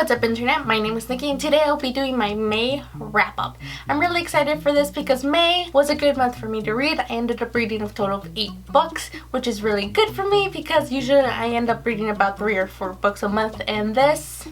What's up internet, my name is Nikki and today I'll be doing my May wrap up. I'm really excited for this because May was a good month for me to read. I ended up reading a total of 8 books, which is really good for me because usually I end up reading about 3 or 4 books a month, and this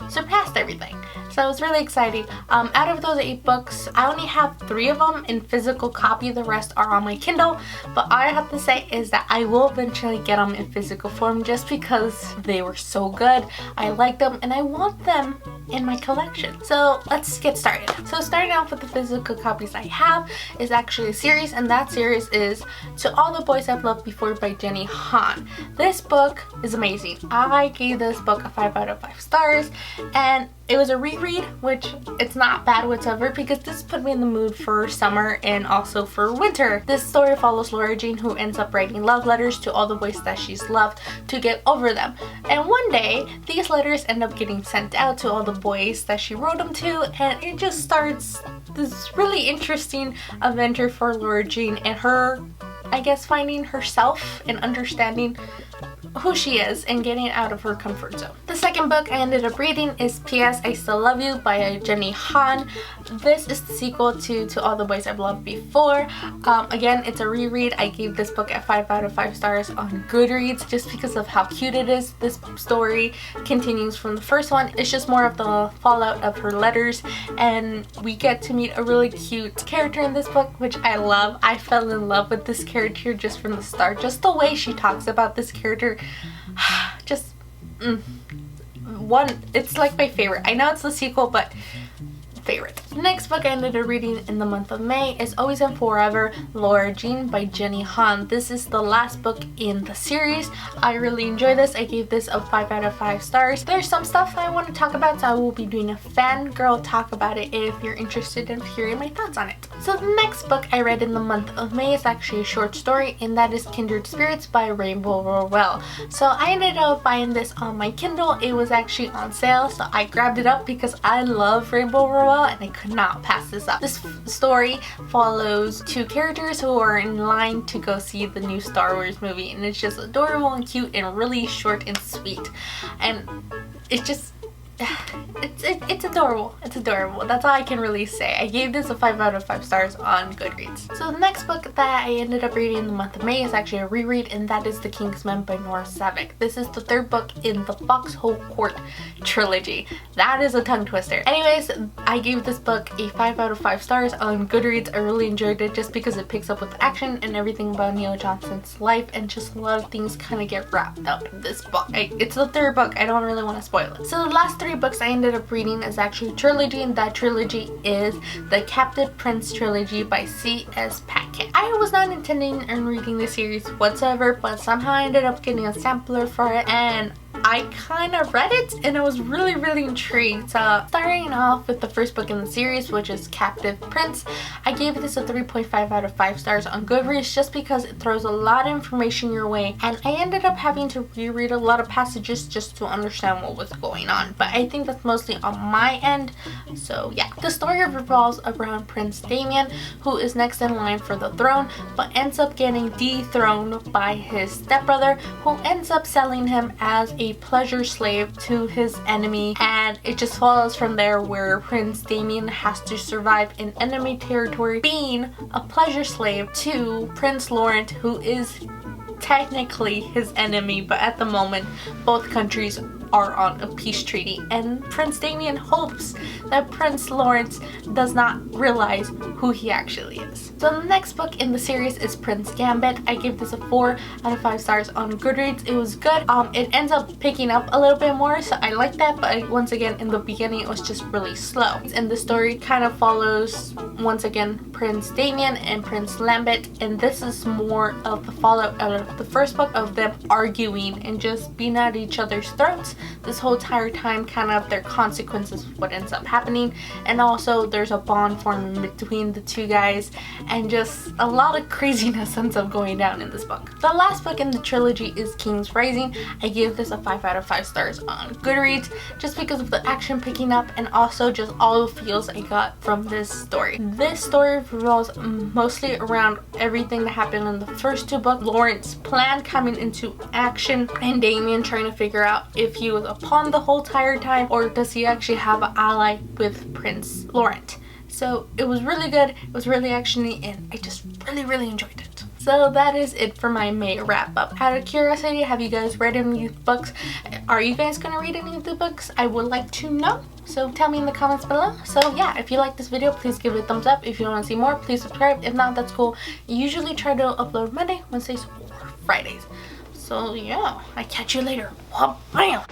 surpassed everything. So it was really exciting. Out of those 8 books, I only have 3 of them in physical copy. The rest are on my Kindle. But all I have to say is that I will eventually get them in physical form just because they were so good. I like them and I want them in my collection. So let's get started. So starting off with the physical copies I have is actually a series, and that series is To All the Boys I've Loved Before by Jenny Han. This book is amazing. I gave this book a 5 out of 5 stars, and it was a reread, which it's not bad whatsoever because this put me in the mood for summer and also for winter. This story follows Lara who ends up writing love letters to all the boys that she's loved to get over them. And one day, these letters end up getting sent out to all the boys that she wrote them to, and it just starts this really interesting adventure for Lara and her, I guess, finding herself and understanding who she is and getting out of her comfort zone. The second book I ended up reading is P.S. I Still Love You by Jenny Han. This is the sequel to All the Boys I've Loved Before. Again, it's a reread. I gave this book at 5 out of 5 stars on Goodreads just because of how cute it is. This story continues from the first one. It's just more of the fallout of her letters, and we get to meet a really cute character in this book, which I love. I fell in love with this character just from the start. Just the way she talks about this character, just it's like my favorite. I know it's the sequel, but favorite. The next book I ended up reading in the month of May is Always and Forever, Lara Jean by Jenny Han. This is the last book in the series. I really enjoy this. I gave this a 5 out of 5 stars. There's some stuff I want to talk about, so I will be doing a fangirl talk about it if you're interested in hearing my thoughts on it. So the next book I read in the month of May is actually a short story, and that is Kindred Spirits by Rowell. So I ended up buying this on my Kindle. It was actually on sale, so I grabbed it up because I love Rowell and I could not pass this up. This story follows 2 characters who are in line to go see the new Star Wars movie, and it's just adorable and cute and really short and sweet, and it's just it's adorable. It's adorable. That's all I can really say. I gave this a 5 out of 5 stars on Goodreads. So the next book that I ended up reading in the month of May is actually a reread, and that is The Kingsman by Nora. This is the 3rd book in the Foxhole Court trilogy. That is a tongue twister. Anyways, I gave this book a 5 out of 5 stars on Goodreads. I really enjoyed it just because it picks up with action and everything about Neil Johnson's life, and just a lot of things kind of get wrapped up in this book. It's the 3rd book. I don't really want to spoil it. So the last 3 books I ended up reading is actually a trilogy, and that trilogy is the Captive Prince trilogy by C.S. Pact. I was not intending on reading the series whatsoever, but somehow I ended up getting a sampler for it, and I kind of read it and I was really intrigued. So starting off with the first book in the series, which is Captive Prince, I gave this a 3.5 out of 5 stars on Goodreads just because it throws a lot of information your way, and I ended up having to reread a lot of passages just to understand what was going on, but I think that's mostly on my end. So yeah, the story revolves around Prince Damien, who is next in line for the throne but ends up getting dethroned by his stepbrother, who ends up selling him as a pleasure slave to his enemy, and it just follows from there where Prince Damien has to survive in enemy territory being a pleasure slave to Prince Laurent, who is technically his enemy, but at the moment both countries are on a peace treaty, and Prince Damien hopes that Prince Laurent does not realize who he actually is. So the next book in the series is Prince Gambit. I gave this a 4 out of 5 stars on Goodreads. It was good. It ends up picking up a little bit more, so I like that, but once again in the beginning it was just really slow. And the story kind of follows once again Prince Damien and Prince Lambert, and this is more of the fallout out of the first book of them arguing and just being at each other's throats this whole entire time, kind of their consequences of what ends up happening, and also there's a bond forming between the 2 guys, and just a lot of craziness ends up going down in this book. The last book in the trilogy is King's Rising. I gave this a 5 out of 5 stars on Goodreads just because of the action picking up and also just all the feels I got from this story. This story revolves mostly around everything that happened in the first 2 books, Laurent's plan coming into action, and Damien trying to figure out if he was a pawn the whole entire time, or does he actually have an ally with Prince Laurent? So it was really good, it was really actiony, and I just really enjoyed it. So that is it for my May wrap up. Out of curiosity, have you guys read any of the books? Are you guys gonna read any of the books? I would like to know. So tell me in the comments below. So yeah, if you like this video, please give it a thumbs up. If you want to see more, please subscribe. If not, that's cool. I usually try to upload Monday, Wednesdays, or Fridays. So yeah, I catch you later. Bam!